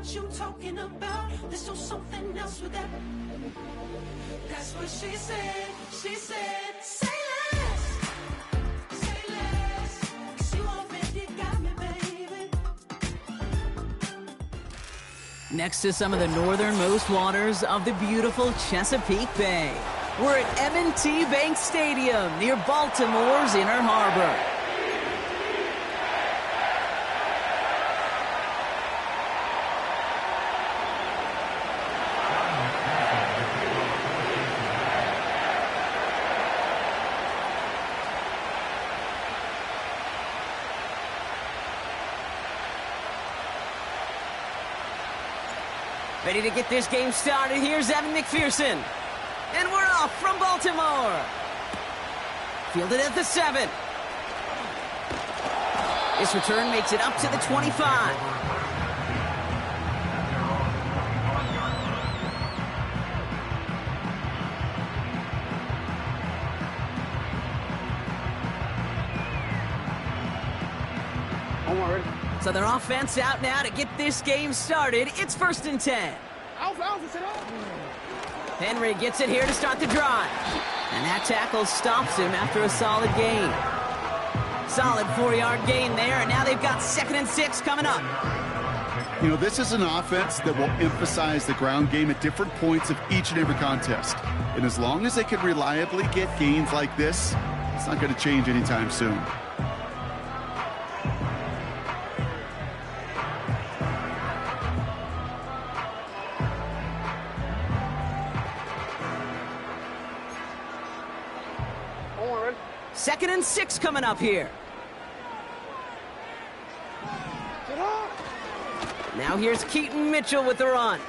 what you talking about. There's still something else with that. That's what she said. She said, say less. Say less. 'Cause you already got me, baby. Next to some of the northernmost waters of the beautiful Chesapeake Bay, we're at M&T Bank Stadium near Baltimore's Inner Harbor. Ready to get this game started. Here's Evan McPherson. And we're off from Baltimore. Fielded at the 7. This return makes it up to the 25. So their offense out now to get this game started. It's 1st and 10. Henry gets it here to start the drive. And that tackle stops him after a solid gain. Solid 4-yard gain there, and now they've got 2nd and 6 coming up. You know, this is an offense that will emphasize the ground game at different points of each and every contest. And as long as they can reliably get gains like this, it's not going to change anytime soon. Second and 6 coming up here. Now here's Keaton Mitchell with the run.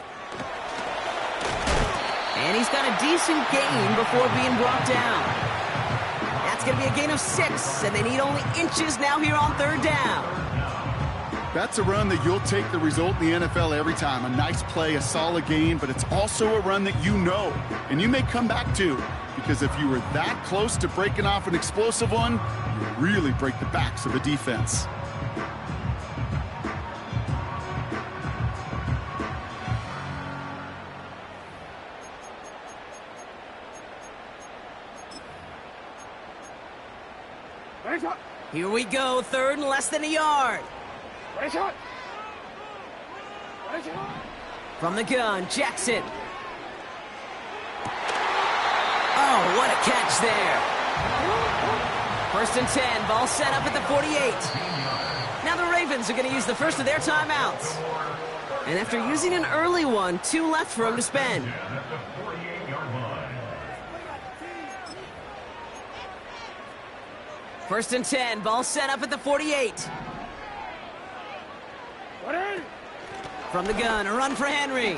And he's got a decent gain before being brought down. That's going to be a gain of 6, and they need only inches now here on 3rd down. That's a run that you'll take the result in the NFL every time. A nice play, a solid gain, but it's also a run that you know, and you may come back to. Because if you were that close to breaking off an explosive one, you really break the backs of the defense. Here we go, 3rd and less than a yard. From the gun, Jackson. Oh, what a catch there. 1st and 10, ball set up at the 48. Now the Ravens are going to use the first of their timeouts. And after using an early one, 2 left for them to spend. First and 10, ball set up at the 48. From the gun, a run for Henry.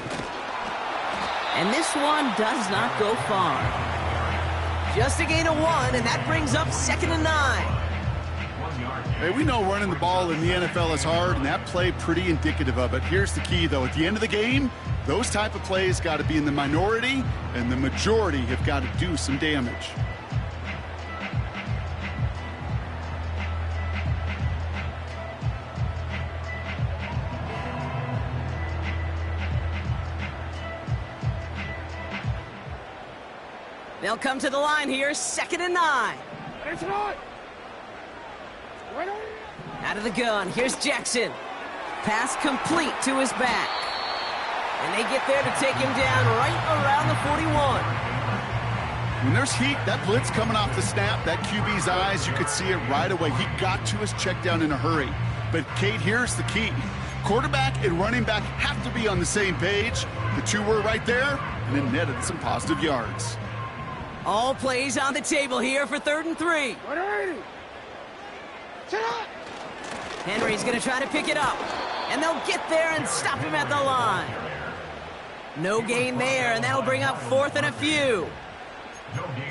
And this one does not go far. Just a gain of 1, and that brings up 2nd and 9. Hey, we know running the ball in the NFL is hard, and that play pretty indicative of it. Here's the key, though. At the end of the game, those type of plays got to be in the minority, and the majority have got to do some damage. They'll come to the line here, 2nd and 9. Out of the gun, here's Jackson. Pass complete to his back. And they get there to take him down right around the 41. When there's heat, that blitz coming off the snap, that QB's eyes, you could see it right away. He got to his check down in a hurry. But, Kate, here's the key. Quarterback and running back have to be on the same page. The two were right there, and it netted some positive yards. All plays on the table here for 3rd and 3. Henry's going to try to pick it up. And they'll get there and stop him at the line. No gain there, and that'll bring up 4th and a few.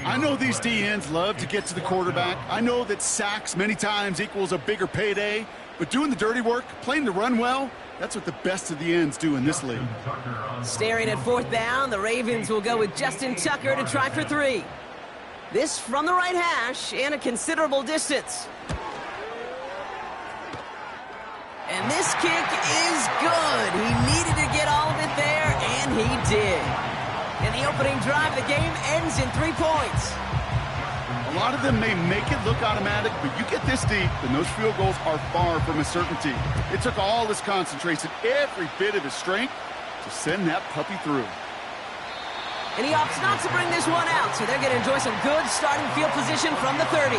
I know these DNs love to get to the quarterback. I know that sacks many times equals a bigger payday. But doing the dirty work, playing the run well, that's what the best of the ends do in this league. Staring at 4th down, the Ravens will go with Justin Tucker to try for 3. This from the right hash and a considerable distance. And this kick is good. He needed to get all of it there, and he did. In the opening drive, the game ends in 3 points. A lot of them may make it look automatic, but you get this deep, and those field goals are far from a certainty. It took all his concentration, every bit of his strength, to send that puppy through. And he opts not to bring this one out, so they're going to enjoy some good starting field position from the 30.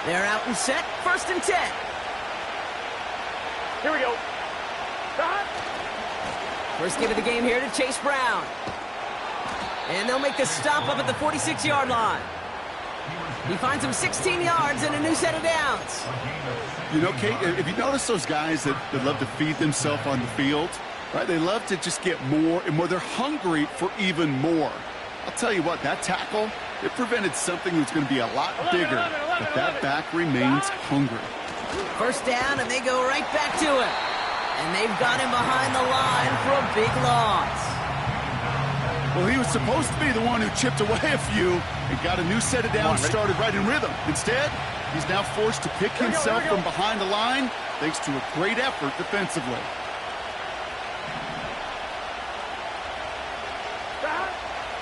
They're out and set, 1st and 10. Here we go. First give of the game here to Chase Brown. And they'll make the stop up at the 46-yard line. He finds him 16 yards and a new set of downs. You know, Kate, if you notice those guys that love to feed themselves on the field, right? They love to just get more and more. They're hungry for even more. I'll tell you what, that tackle, it prevented something that's going to be a lot bigger, but that back remains hungry. First down, and they go right back to it. And they've got him behind the line for a big loss. Well, he was supposed to be the one who chipped away a few and got a new set of downs started right in rhythm. Instead, he's now forced to pick himself from behind the line thanks to a great effort defensively.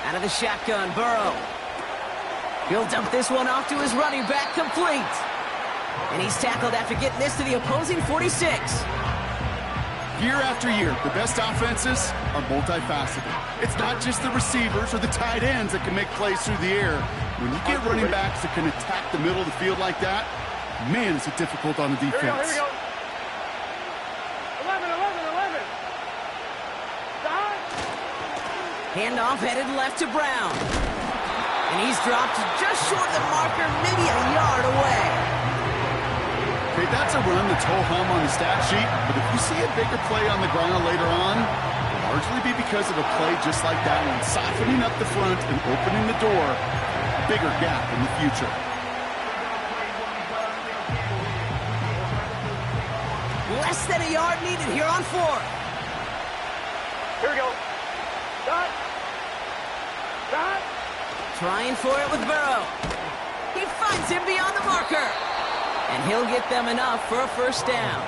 Out of the shotgun, Burrow. He'll dump this one off to his running back, complete. And he's tackled after getting this to the opposing 46. Year after year, the best offenses are multifaceted. It's not just the receivers or the tight ends that can make plays through the air. When you get running backs that can attack the middle of the field like that, man, is it difficult on the defense. Here we go. 11, 11, 11. Handoff headed left to Brown. And he's dropped just short of the marker, maybe a yard away. Okay, that's a run that's ho-hum on the stat sheet, but if you see a bigger play on the ground later on, it'll largely be because of a play just like that one, softening up the front and opening the door, a bigger gap in the future. Less than a yard needed here on 4th. Here we go. Dot. Dot. Trying for it with Burrow. He finds him beyond the marker. And he'll get them enough for a first down.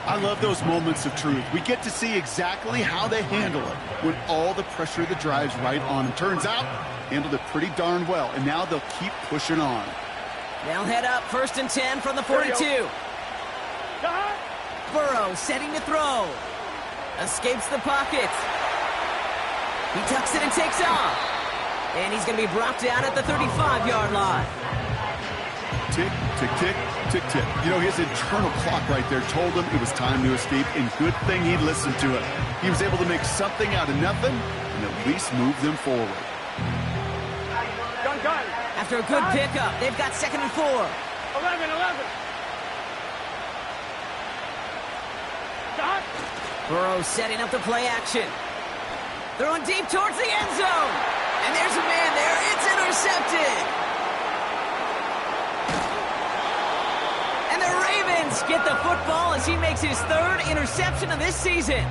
I love those moments of truth. We get to see exactly how they handle it when all the pressure that drives right on them. Turns out, handled it pretty darn well, and now they'll keep pushing on. They'll head up 1st and 10 from the 42. Burrow setting to throw. Escapes the pocket. He tucks it and takes off. And he's going to be brought down at the 35-yard line. Tick, tick, tick, tick, tick. You know, his internal clock right there told him it was time to escape, and good thing he listened to it. He was able to make something out of nothing and at least move them forward. Gun. After a good pickup, they've got 2nd and 4. 11, 11. Dot. Burrow setting up the play action. Throwing deep towards the end zone. And there's a man there. It's intercepted. And the Ravens get the football as he makes his 3rd interception of this season.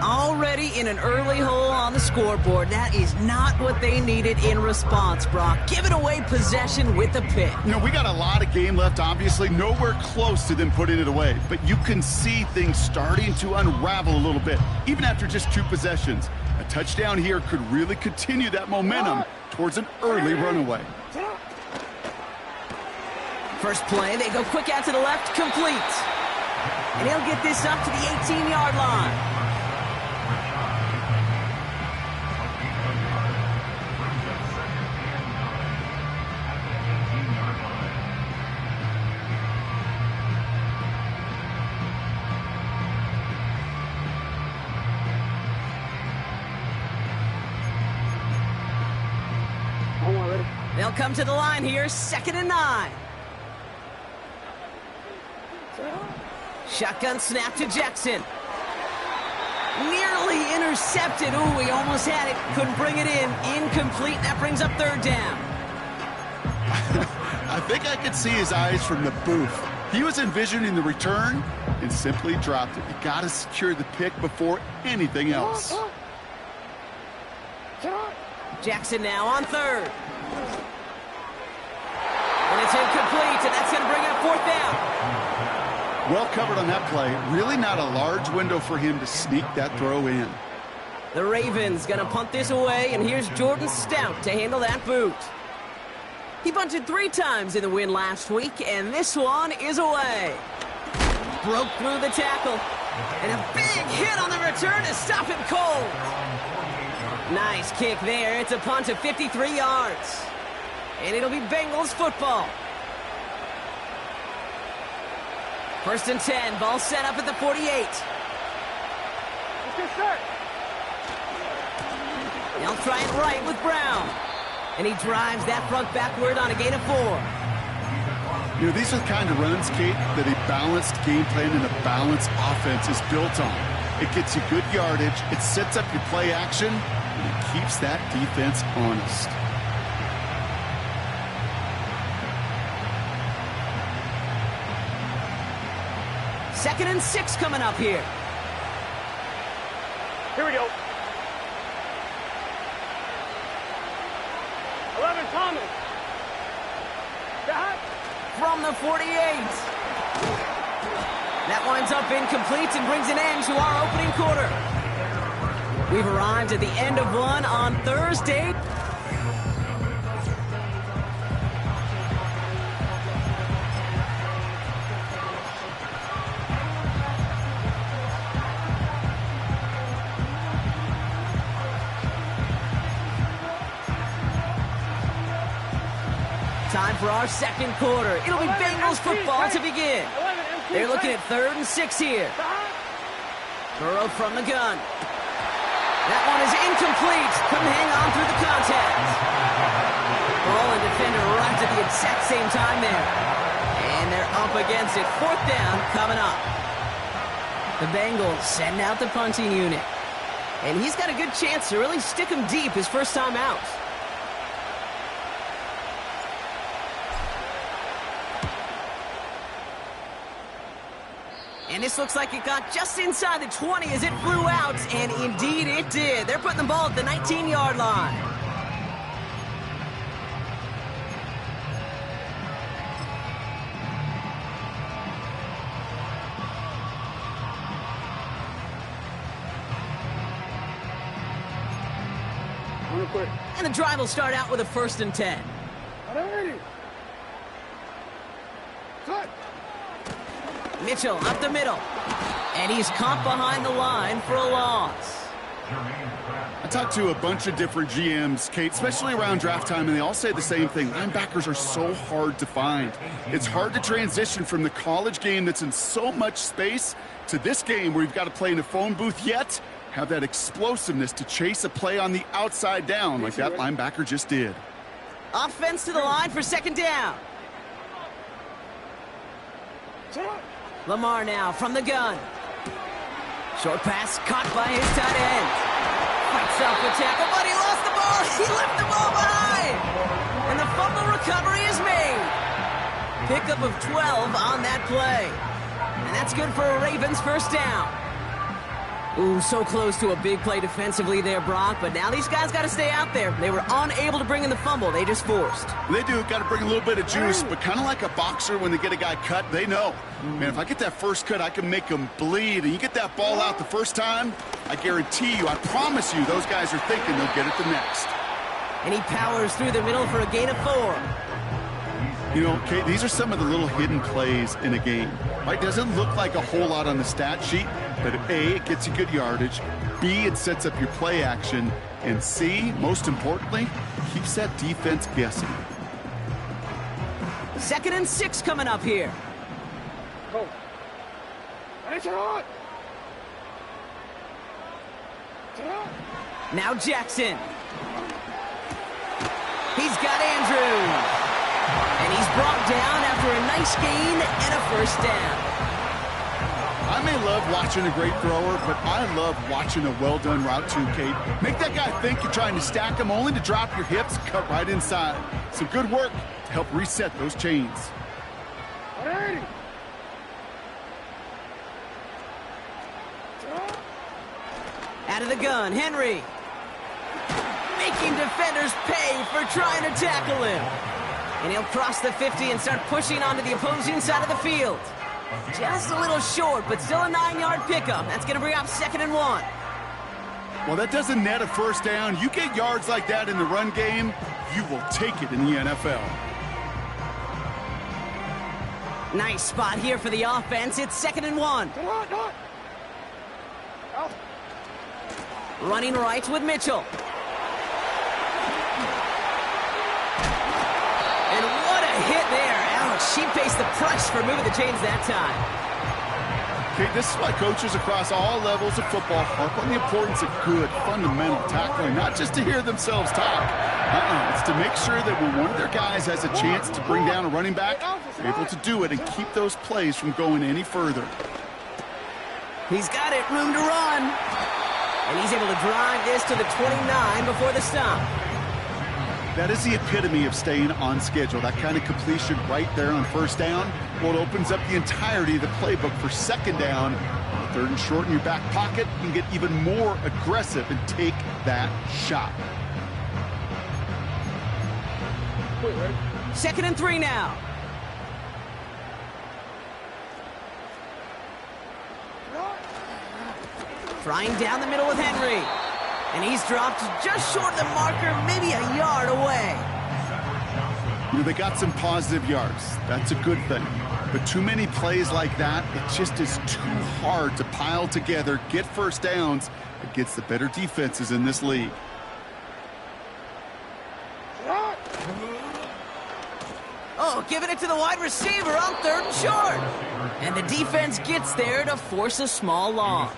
Already in an early hole on the scoreboard. That is not what they needed in response, Brock. Giving away possession with the pick. You know, we got a lot of game left, obviously. Nowhere close to them putting it away. But you can see things starting to unravel a little bit, even after just 2 possessions. A touchdown here could really continue that momentum towards an early runaway. First play, they go quick out to the left, complete. And he'll get this up to the 18-yard line. They'll come to the line here, 2nd and 9. Shotgun snap to Jackson. Nearly intercepted. Ooh, he almost had it. Couldn't bring it in. Incomplete. That brings up 3rd down. I think I could see his eyes from the booth. He was envisioning the return and simply dropped it. You got to secure the pick before anything else. Jackson now on third. And it's incomplete, and that's going to bring up fourth down. Well covered on that play. Really not a large window for him to sneak that throw in. The Ravens going to punt this away, and here's Jordan Stout to handle that boot. He bunted 3 times in the win last week, and this one is away. Broke through the tackle, and a big hit on the return to stop him cold. Nice kick there. It's a punt of 53 yards. And it'll be Bengals football. 1st and 10, ball set up at the 48. Let's get set. They'll try it right with Brown. And he drives that front backward on a gain of 4. You know, these are the kind of runs, Kate, that a balanced game plan and a balanced offense is built on. It gets you good yardage, it sets up your play action, and it keeps that defense honest. Second and 6 coming up here. Here we go. 11, Thomas. Dot. From the 48. That winds up incomplete and brings an end to our opening quarter. We've arrived at the end of one on Thursday. Time for our second quarter. It'll be Bengals football to begin. They're looking at 3rd and 6 here. Burrow from the gun. That one is incomplete. Couldn't hang on through the contact. Ball and defender arrived at the exact same time there. And they're up against it. 4th down coming up. The Bengals send out the punting unit. And he's got a good chance to really stick him deep his first time out. And this looks like it got just inside the 20 as it flew out, and indeed it did. They're putting the ball at the 19-yard line. And the drive will start out with a 1st and 10. Mitchell up the middle. And he's caught behind the line for a loss. I talked to a bunch of different GMs, Kate, especially around draft time, and they all say the same thing. Linebackers are so hard to find. It's hard to transition from the college game that's in so much space to this game where you've got to play in a phone booth, yet have that explosiveness to chase a play on the outside down like that linebacker just did. Offense to the line for 2nd down. Lamar now from the gun. Short pass caught by his tight end. Fights off the tackle, but he lost the ball. He left the ball behind. And the fumble recovery is made. Pickup of 12 on that play. And that's good for a Ravens 1st down. Ooh, so close to a big play defensively there, Brock, but now these guys got to stay out there. They were unable to bring in the fumble. They just forced. They do. Got to bring a little bit of juice, but kind of like a boxer when they get a guy cut, they know. Man, if I get that first cut, I can make them bleed. And you get that ball out the first time, I guarantee you, I promise you, those guys are thinking they'll get it the next. And he powers through the middle for a gain of 4. You know, Kate, these are some of the little hidden plays in a game. Right? Doesn't look like a whole lot on the stat sheet, but A, it gets you good yardage. B, it sets up your play action. And C, most importantly, keeps that defense guessing. 2nd and 6 coming up here. Now Jackson. He's got Andrews. And he's brought down after a nice gain and a 1st down. I may love watching a great thrower, but I love watching a well-done route too, Kate. Make that guy think you're trying to stack him only to drop your hips, cut right inside. Some good work to help reset those chains. Out of the gun, Henry. making defenders pay for trying to tackle him. And he'll cross the 50 and start pushing onto the opposing side of the field. Just a little short, but still a 9-yard pickup. That's going to bring up 2nd and 1. Well, that doesn't net a first down. You get yards like that in the run game, you will take it in the NFL. Nice spot here for the offense. It's 2nd and 1. Come on, come on. Out. Running right with Mitchell. And what a hit there. Ouch, she faced the price for moving the chains that time. Okay, this is why coaches across all levels of football harp on the importance of good, fundamental tackling, not just to hear themselves talk. It's to make sure that when one of their guys has a chance to bring down a running back, they're able to do it and keep those plays from going any further. He's got it, room to run. And he's able to drive this to the 29 before the stop. That is the epitome of staying on schedule. That kind of completion right there on first down. Well, it opens up the entirety of the playbook for 2nd down. 3rd and short in your back pocket. You can get even more aggressive and take that shot. 2nd and 3 now. Flying down the middle with Henry. And he's dropped just short of the marker, maybe a yard away. You know, they got some positive yards. That's a good thing. But too many plays like that, it just is too hard to pile together, get first downs against the better defenses in this league. Oh, giving it to the wide receiver on 3rd and short. And the defense gets there to force a small loss.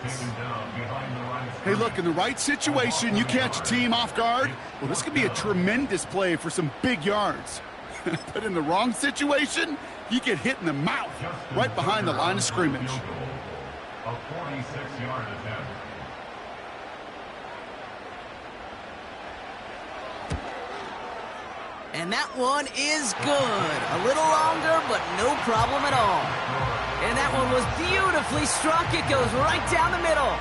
Hey, look, in the right situation, you catch a team off guard. Well, this could be a tremendous play for some big yards. But in the wrong situation, you get hit in the mouth right behind the line of scrimmage. A 46-yard attempt. And that one is good. A little longer, but no problem at all. And that one was beautifully struck. It goes right down the middle.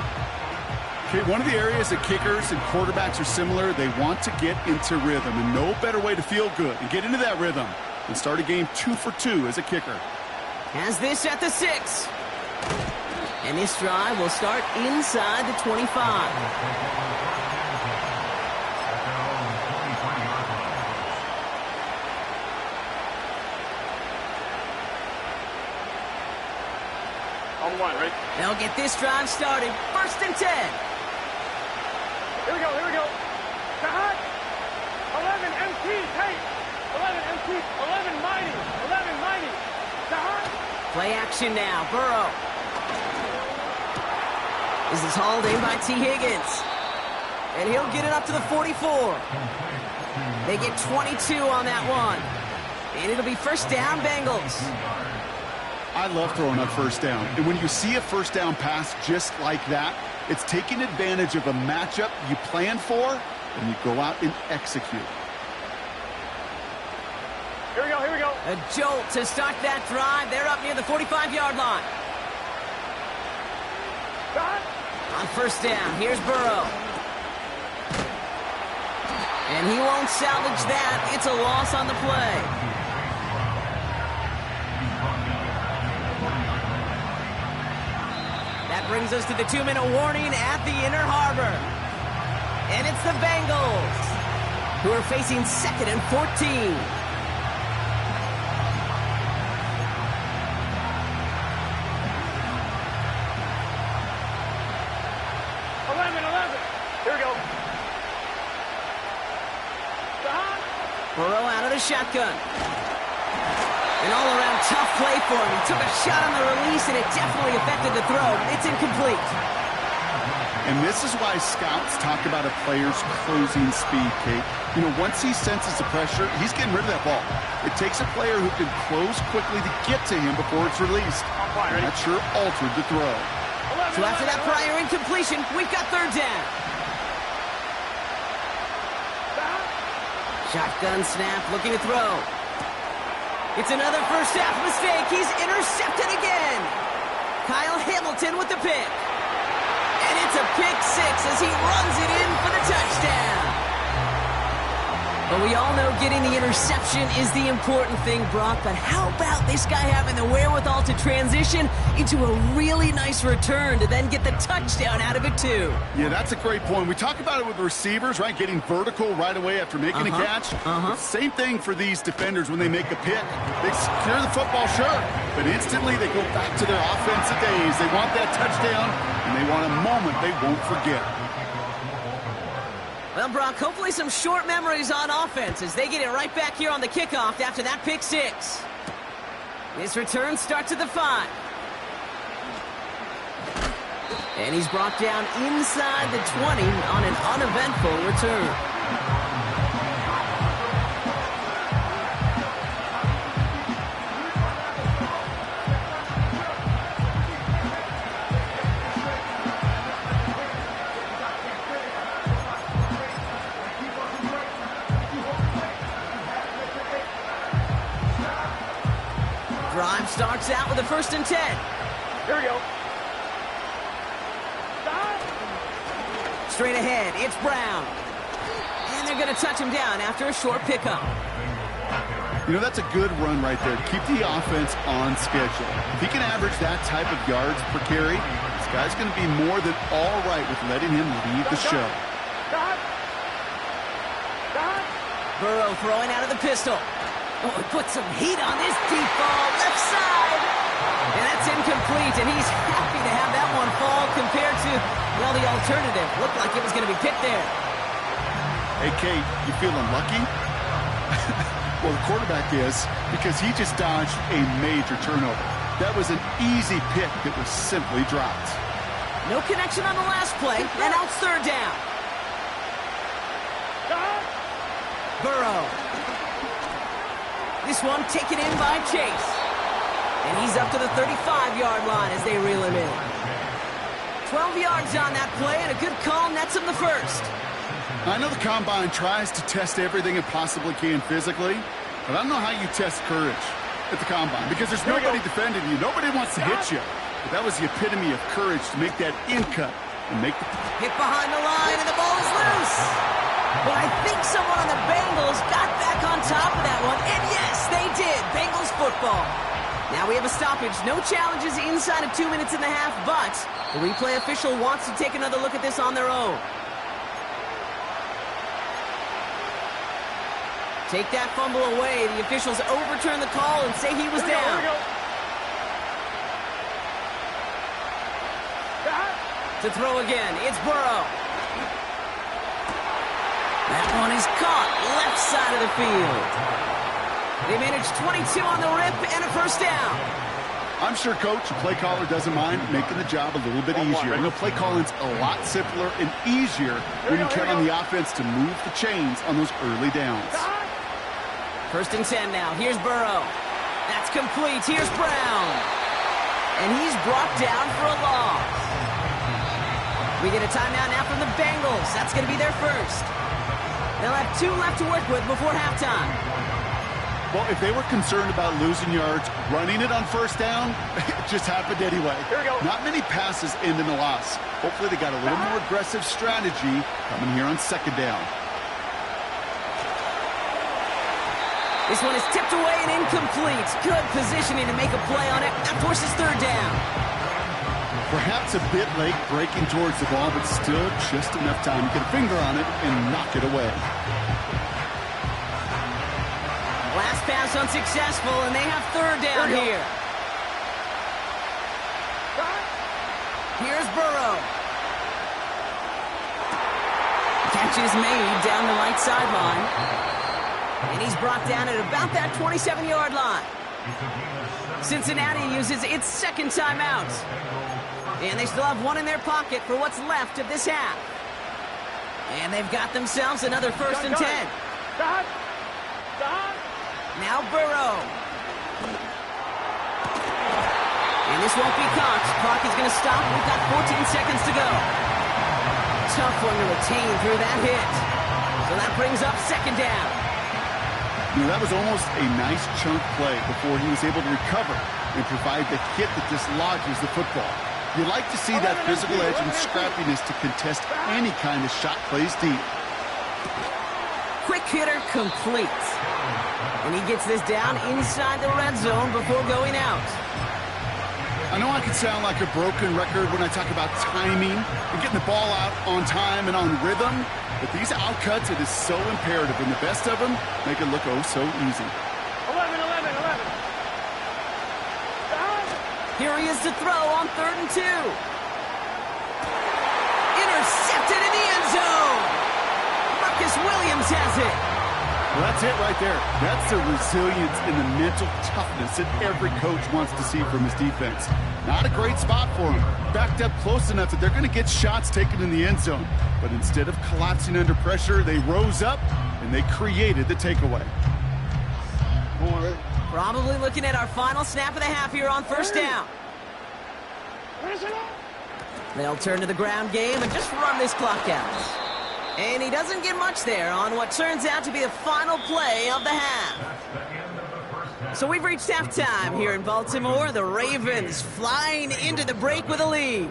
Okay, one of the areas that kickers and quarterbacks are similar, they want to get into rhythm. And no better way to feel good and get into that rhythm than start a game 2 for 2 as a kicker. Has this at the 6. And this drive will start inside the 25. Right? They'll get this drive started. 1st and 10. Here we go, here we go. Shahad. 11 MT, tape. 11 MT, 11 mighty, 11 mighty. Shahad. Play action now. Burrow. This is hauled in by T. Higgins. And he'll get it up to the 44. They get 22 on that one. And it'll be 1st down, Bengals. I love throwing on 1st down. And when you see a 1st down pass just like that, it's taking advantage of a matchup you planned for, and you go out and execute. Here we go, here we go. A jolt to start that drive. They're up near the 45-yard line. Shahad. On 1st down, here's Burrow. And he won't salvage that. It's a loss on the play. That brings us to the 2-minute warning at the Inner Harbor. And it's the Bengals, who are facing 2nd and 14. Here we go. Shahad. Burrow out of the shotgun. An all-around tough play for him. He took a shot on the release, and it definitely affected the throw. It's incomplete. And this is why scouts talk about a player's closing speed, Kate. You know, once he senses the pressure, he's getting rid of that ball. It takes a player who can close quickly to get to him before it's released. And that sure altered the throw. So after that prior incompletion, we've got 3rd down. Shotgun snap, looking to throw. It's another first half mistake. He's intercepted again. Kyle Hamilton with the pick. And it's a pick 6 as he runs it in for the touchdown. But we all know getting the interception is the important thing, Brock. But how about this guy having the wherewithal to transition into a really nice return to then get the touchdown out of it, too? Yeah, that's a great point. We talk about it with receivers, right? Getting vertical right away after making a catch. Same thing for these defenders when they make a pick. They secure the football, sure, but instantly they go back to their offensive days. They want that touchdown, and they want a moment they won't forget. Well, Brock, hopefully some short memories on offense as they get it right back here on the kickoff after that pick six. This return starts at the 5. And he's brought down inside the 20 on an uneventful return. Drive starts out with a 1st and 10. Here we go. Straight ahead, it's Brown. And they're going to touch him down after a short pickup. You know, that's a good run right there. Keep the offense on schedule. If he can average that type of yards per carry, this guy's going to be more than all right with letting him lead the show. Burrow throwing out of the pistol. Oh, he put some heat on this deep ball, left side. And that's incomplete, and he's happy to have that one fall compared to, well, the alternative. Looked like it was going to be picked there. Hey, Kate, you feeling lucky? Well, the quarterback is, because he just dodged a major turnover. That was an easy pick that was simply dropped. No connection on the last play, and now it's 3rd down. Burrow. This one taken in by Chase. And he's up to the 35-yard line as they reel him in. 12 yards on that play, and a good call nets him the 1st. I know the Combine tries to test everything it possibly can physically, but I don't know how you test courage at the Combine, because there's nobody defending you. Nobody wants to hit you. But that was the epitome of courage to make that in cut and make the... Hit behind the line, and the ball is loose. But I think someone on the Bengals got back on top of that one, and yes, they did. Bengals football. Now we have a stoppage. No challenges inside of 2 minutes and a half, but the replay official wants to take another look at this on their own. Take that fumble away. The officials overturn the call and say he was down. To throw again, it's Burrow. That one is caught left side of the field. They managed 22 on the rip and a 1st down. I'm sure coach, the play caller, doesn't mind making the job a little bit easier. You know, play calling's a lot simpler and easier when you count on the offense to move the chains on those early downs. 1st and 10 now. Here's Burrow. That's complete. Here's Brown. And he's brought down for a loss. We get a timeout now from the Bengals. That's going to be their 1st. They'll have 2 left to work with before halftime. Well, if they were concerned about losing yards, running it on 1st down, it just happened anyway. Here we go. Not many passes end in a loss. Hopefully they got a little more aggressive strategy coming here on 2nd down. This one is tipped away and incomplete. Good positioning to make a play on it. That forces 3rd down. Perhaps a bit late breaking towards the ball, but still just enough time to get a finger on it and knock it away. Last pass unsuccessful, and they have 3rd down here. Here's Burrow. Catch is made down the right sideline. And he's brought down at about that 27-yard line. Cincinnati uses its 2nd timeout. And they still have 1 in their pocket for what's left of this half. And they've got themselves another 1st and 10. Now Burrow. And this won't be caught. Clock is going to stop. We've got 14 seconds to go. Tough one to retain through that hit. So that brings up 2nd down. You know, that was almost a nice chunk play before he was able to recover and provide the hit that dislodges the football. You like to see that physical edge and scrappiness to contest any kind of shot plays deep. quick hitter complete. And he gets this down inside the red zone before going out. I know I can sound like a broken record when I talk about timing and getting the ball out on time and on rhythm, but these outcuts, it is so imperative, and the best of them make it look oh so easy. 11, 11, 11. Here he is to throw on 3rd and 2. Intercepted in the end zone. Marcus Williams has it. Well, that's it right there. That's the resilience and the mental toughness that every coach wants to see from his defense. Not a great spot for him. Backed up close enough that they're going to get shots taken in the end zone. But instead of collapsing under pressure, they rose up and they created the takeaway. Probably looking at our final snap of the half here on 1st down. They'll turn to the ground game and just run this clock out. And he doesn't get much there on what turns out to be the final play of the half. So we've reached halftime here in Baltimore. The Ravens flying into the break with a lead.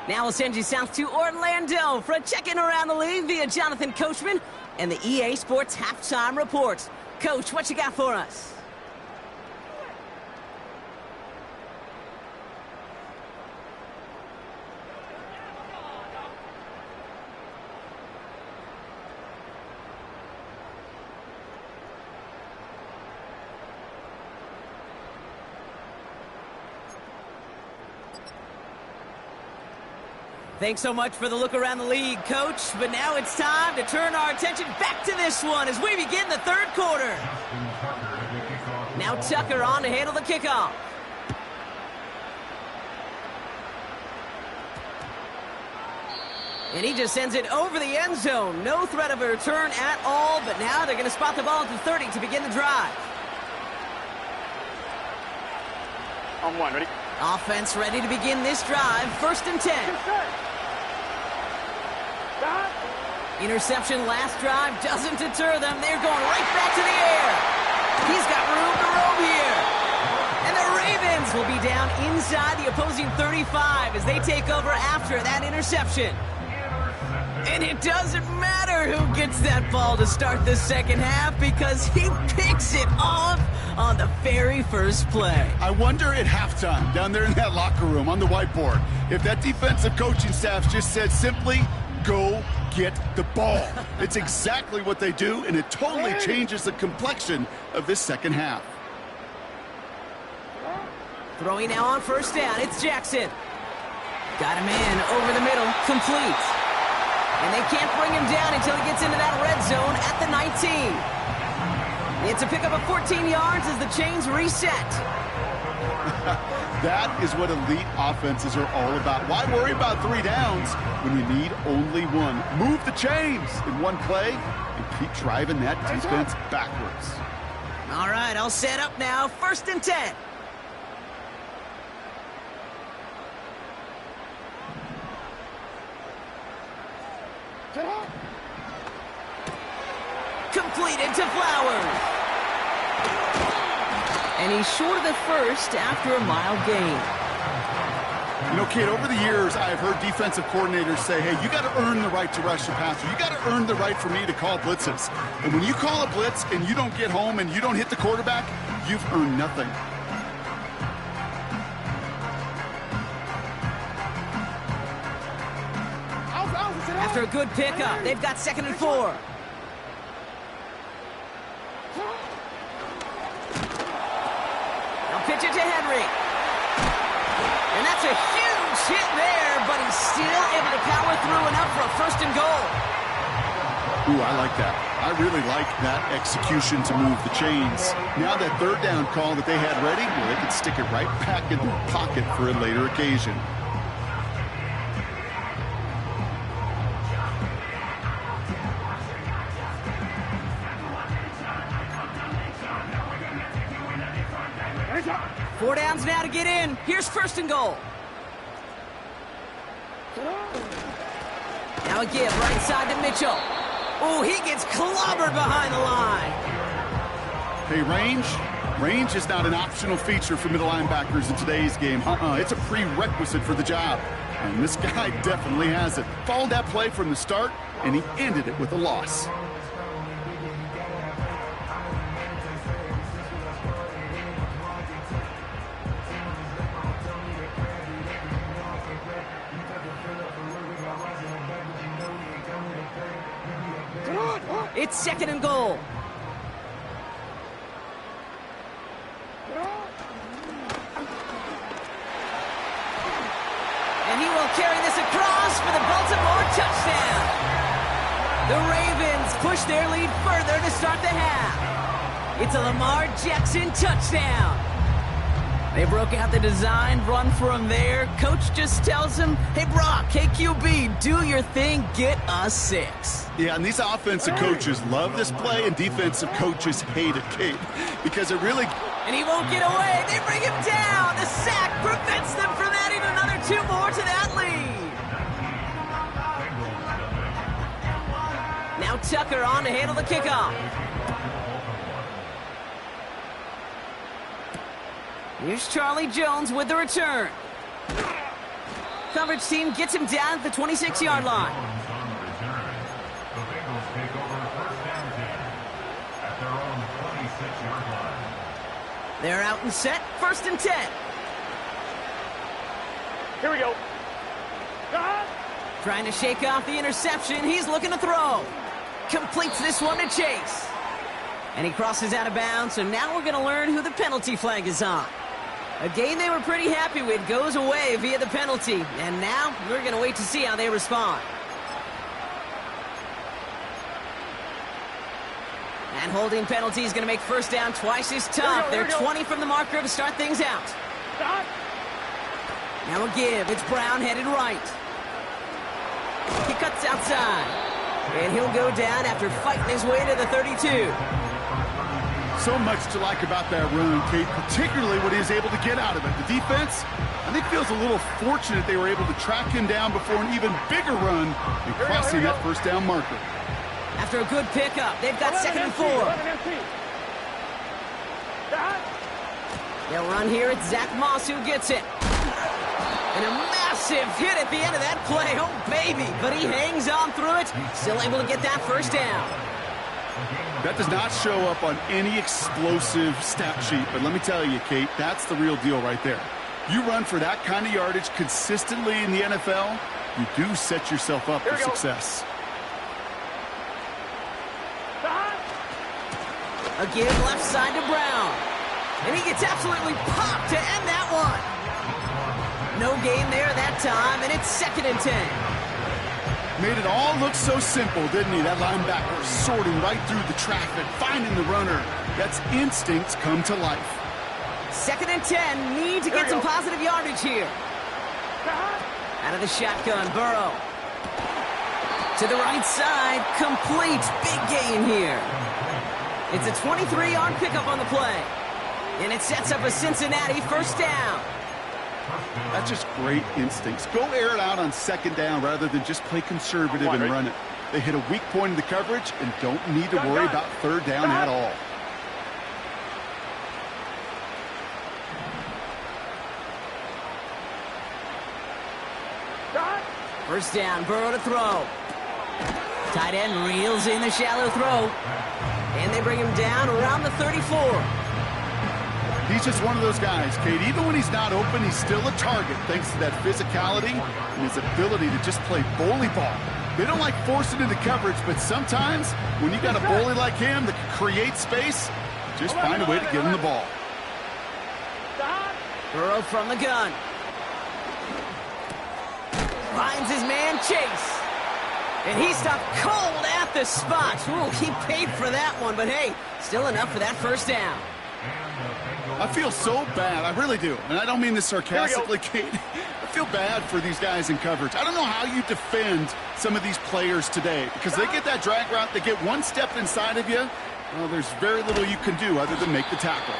Now we'll send you south to Orlando for a check-in around the league via Jonathan Coachman and the EA Sports Halftime Report. Coach, what you got for us? Thanks so much for the look around the league, Coach. But now it's time to turn our attention back to this one as we begin the 3rd quarter. Now Tucker on to handle the kickoff. And he just sends it over the end zone. No threat of a return at all, but now they're going to spot the ball at the 30 to begin the drive. On 1, ready? Offense ready to begin this drive. 1st and 10. Interception last drive doesn't deter them. They're going right back to the air. He's got room to roam here. And the Ravens will be down inside the opposing 35 as they take over after that interception. And it doesn't matter who gets that ball to start the second half because he picks it off on the very first play. I wonder at halftime, down there in that locker room on the whiteboard, if that defensive coaching staff just said simply, go get the ball. It's exactly what they do, and it totally changes the complexion of this second half. Throwing now on 1st down, it's Jackson. Got him in over the middle, complete. And they can't bring him down until he gets into that red zone at the 19. It's a pickup of 14 yards as the chains reset. That is what elite offenses are all about. Why worry about 3 downs when you need only 1? Move the chains in one play and keep driving that defense backwards. All right, I'll set up now. 1st and 10. Completed to Flowers. And he's short of the first after a mile gain. You know, kid, over the years, I've heard defensive coordinators say, hey, you got to earn the right to rush the passer. You got to earn the right for me to call blitzes. And when you call a blitz and you don't get home and you don't hit the quarterback, you've earned nothing. After a good pickup, they've got 2nd and 4. Now pitch it to Henry. And that's a huge hit there, but he's still able to power through enough for a 1st and goal. Ooh, I like that. I really like that execution to move the chains. Now that 3rd down call that they had ready, well, they could stick it right back in their pocket for a later occasion. Four downs now to get in. Here's 1st and goal. Now a give right side to Mitchell. Oh, he gets clobbered behind the line. Hey, range is not an optional feature for middle linebackers in today's game. It's a prerequisite for the job. And this guy definitely has it. Followed that play from the start, and he ended it with a loss. It's second and goal. And he will carry this across for the Baltimore touchdown. The Ravens push their lead further to start the half. It's a Lamar Jackson touchdown. They broke out the design run from there. Coach just tells him, hey, Brock, KQB, do your thing, get us 6. Yeah, and these offensive coaches love this play, and defensive coaches hate it, Kate, because it really... And he won't get away. They bring him down. The sack prevents them from adding another 2 more to that lead. Now Tucker on to handle the kickoff. Here's Charlie Jones with the return. Coverage team gets him down at the 26-yard line. The Bengals take over first down at their own 26-yard line. They're out and set, 1st and 10. Here we go. Trying to shake off the interception. He's looking to throw. Completes this one to Chase. And he crosses out of bounds, so now we're going to learn who the penalty flag is on. A game they were pretty happy with goes away via the penalty. And now we're going to wait to see how they respond. And holding penalty is going to make first down twice as tough. They're 20 from the marker to start things out. Stop. Now a give. It's Brown headed right. He cuts outside. And he'll go down after fighting his way to the 32. So much to like about that run, Kate, particularly what he was able to get out of it. The defense, I think, feels a little fortunate they were able to track him down before an even bigger run and crossing that first down marker. After a good pickup, they've got 2nd and 4. They'll run here. It's Zach Moss who gets it. And a massive hit at the end of that play. Oh, baby. But he hangs on through it. Still able to get that first down. That does not show up on any explosive stat sheet. But let me tell you, Kate, that's the real deal right there. You run for that kind of yardage consistently in the NFL, you do set yourself up for success. A give left side to Brown. And he gets absolutely popped to end that one. No gain there that time, and it's 2nd and 10. Made it all look so simple, didn't he? That linebacker sorting right through the traffic, finding the runner. That's instincts come to life. 2nd and 10. Need to get some positive yardage here. Out of the shotgun, Burrow. To the right side, complete. Big gain here. It's a 23-yard pickup on the play. And it sets up a Cincinnati first down. That's just great instincts. Go air it out on 2nd down rather than just play conservative and run it. They hit a weak point in the coverage and don't need to worry about 3rd down at all. First down, Burrow to throw. Tight end reels in the shallow throw. And they bring him down around the 34. He's just one of those guys, Kate. Even when he's not open, he's still a target thanks to that physicality and his ability to just play bully ball. They don't like forcing into coverage, but sometimes when you got a bully like him that can create space, just find a way to get him the ball. Burrow from the gun. Finds his man, Chase. And he stopped cold at the spot. Ooh, he paid for that one, but hey, still enough for that first down. I feel so bad. I really do. And I don't mean this sarcastically, Kate. I feel bad for these guys in coverage. I don't know how you defend some of these players today because they get that drag route, they get one step inside of you. Well, there's very little you can do other than make the tackle.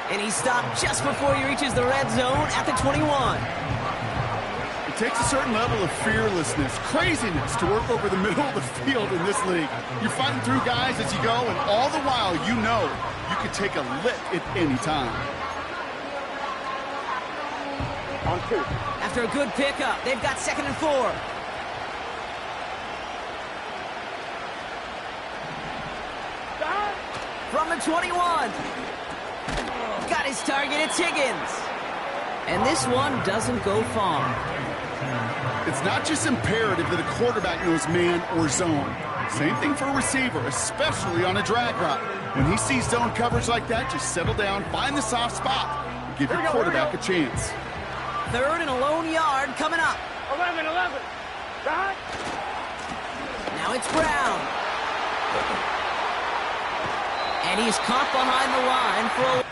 And he stopped just before he reaches the red zone at the 21. It takes a certain level of fearlessness, craziness to work over the middle of the field in this league. You're fighting through guys as you go, and all the while you know you can take a lick at any time. On 2. After a good pickup, they've got 2nd and 4. From the 21. Got his target, it's Higgins. And this one doesn't go far. It's not just imperative that a quarterback knows man or zone. Same thing for a receiver, especially on a drag route. When he sees zone coverage like that, just settle down, find the soft spot, and give your quarterback a chance. 3rd and a lone yard coming up. 11. Got. Now it's Brown. And he's caught behind the line for a...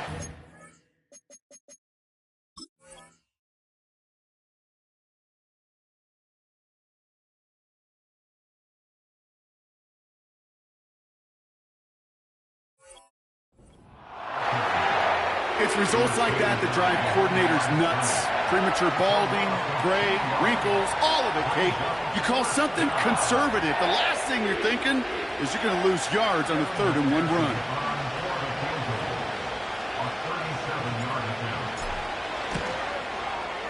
It's results like that that drive coordinators nuts. Premature balding, gray, wrinkles, all of it, Kate. You call something conservative. The last thing you're thinking is you're going to lose yards on a 3rd and 1 run.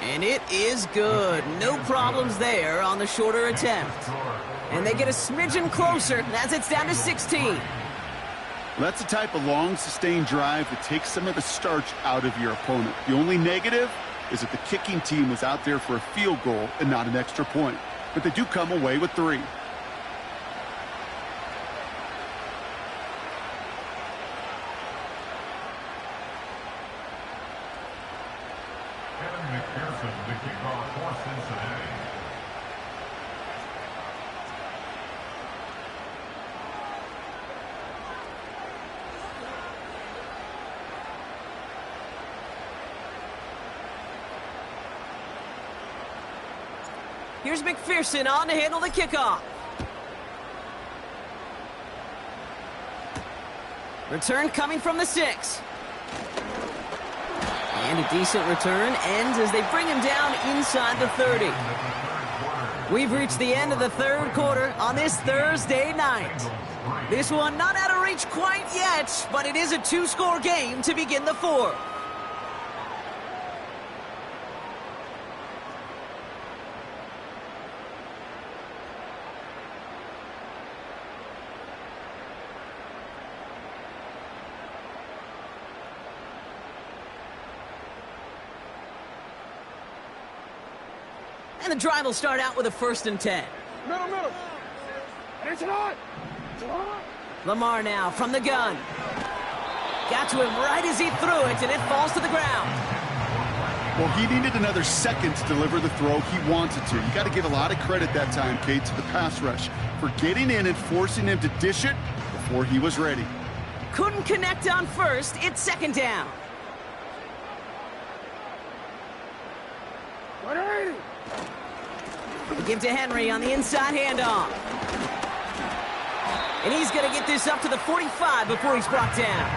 And it is good. No problems there on the shorter attempt. And they get a smidgen closer as it's down to 16. That's the type of long, sustained drive that takes some of the starch out of your opponent. The only negative is that the kicking team was out there for a field goal and not an extra point. But they do come away with 3. McPherson, the kickoff for Cincinnati. Here's McPherson on to handle the kickoff. Return coming from the 6. And a decent return ends as they bring him down inside the 30. We've reached the end of the 3rd quarter on this Thursday night. This one not out of reach quite yet, but it is a 2-score game to begin the 4th. And the drive will start out with a 1st and 10. Middle. It's on. Lamar now from the gun. Got to him right as he threw it, and it falls to the ground. Well, he needed another second to deliver the throw he wanted to. You got to give a lot of credit that time, Kate, to the pass rush for getting in and forcing him to dish it before he was ready. Couldn't connect on 1st. It's 2nd down. They give to Henry on the inside handoff. And he's going to get this up to the 45 before he's brought down.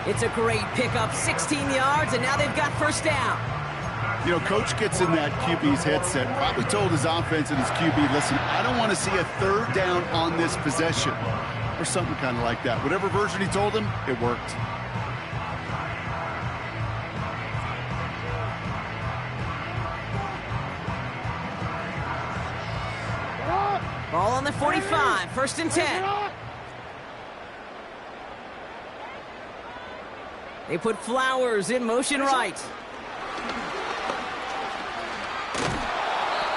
It's a great pickup, 16 yards, and now they've got 1st down. You know, Coach gets in that QB's headset, probably told his offense and his QB, listen, I don't want to see a 3rd down on this possession. Or something kind of like that. Whatever version he told him, it worked. Ball on the 45, 1st and 10. They put Flowers in motion right.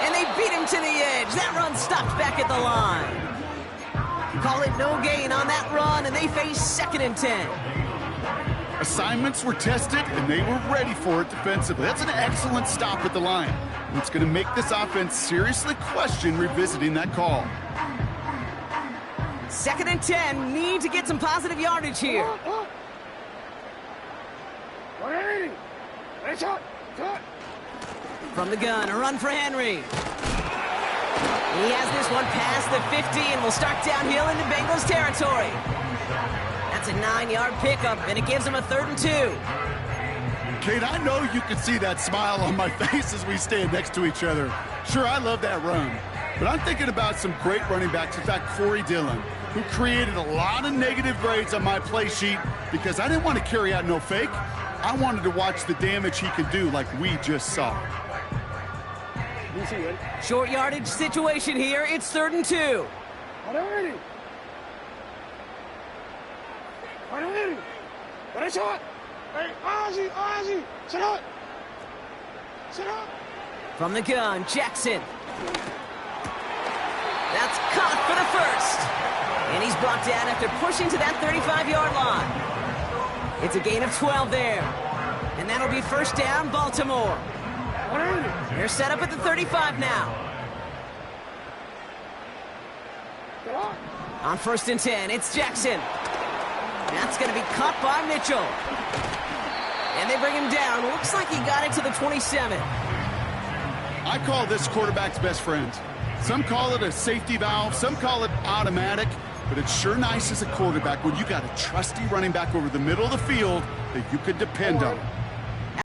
And they beat him to the edge. That run stopped back at the line. Call it no gain on that run, and they face 2nd and 10. Assignments were tested, and they were ready for it defensively. That's an excellent stop at the line. It's going to make this offense seriously question revisiting that call. 2nd and 10, need to get some positive yardage here. From the gun, a run for Henry. He has this one past the 50 and will start downhill into Bengals territory. That's a 9-yard pickup, and it gives him a 3rd and 2. Kate, I know you can see that smile on my face as we stand next to each other. Sure, I love that run. But I'm thinking about some great running backs. In fact, Corey Dillon, who created a lot of negative grades on my play sheet because I didn't want to carry out no fake. I wanted to watch the damage he could do like we just saw. Short yardage situation here. It's 3rd and 2. From the gun, Jackson. That's caught for the first. And he's brought down after pushing to that 35-yard line. It's a gain of 12 there. And that'll be first down, Baltimore. They're set up at the 35 now. On 1st and 10, it's Jackson. That's going to be caught by Mitchell. And they bring him down. Looks like he got it to the 27. I call this quarterback's best friend. Some call it a safety valve, some call it automatic, but it's sure nice as a quarterback when you got a trusty running back over the middle of the field that you could depend on.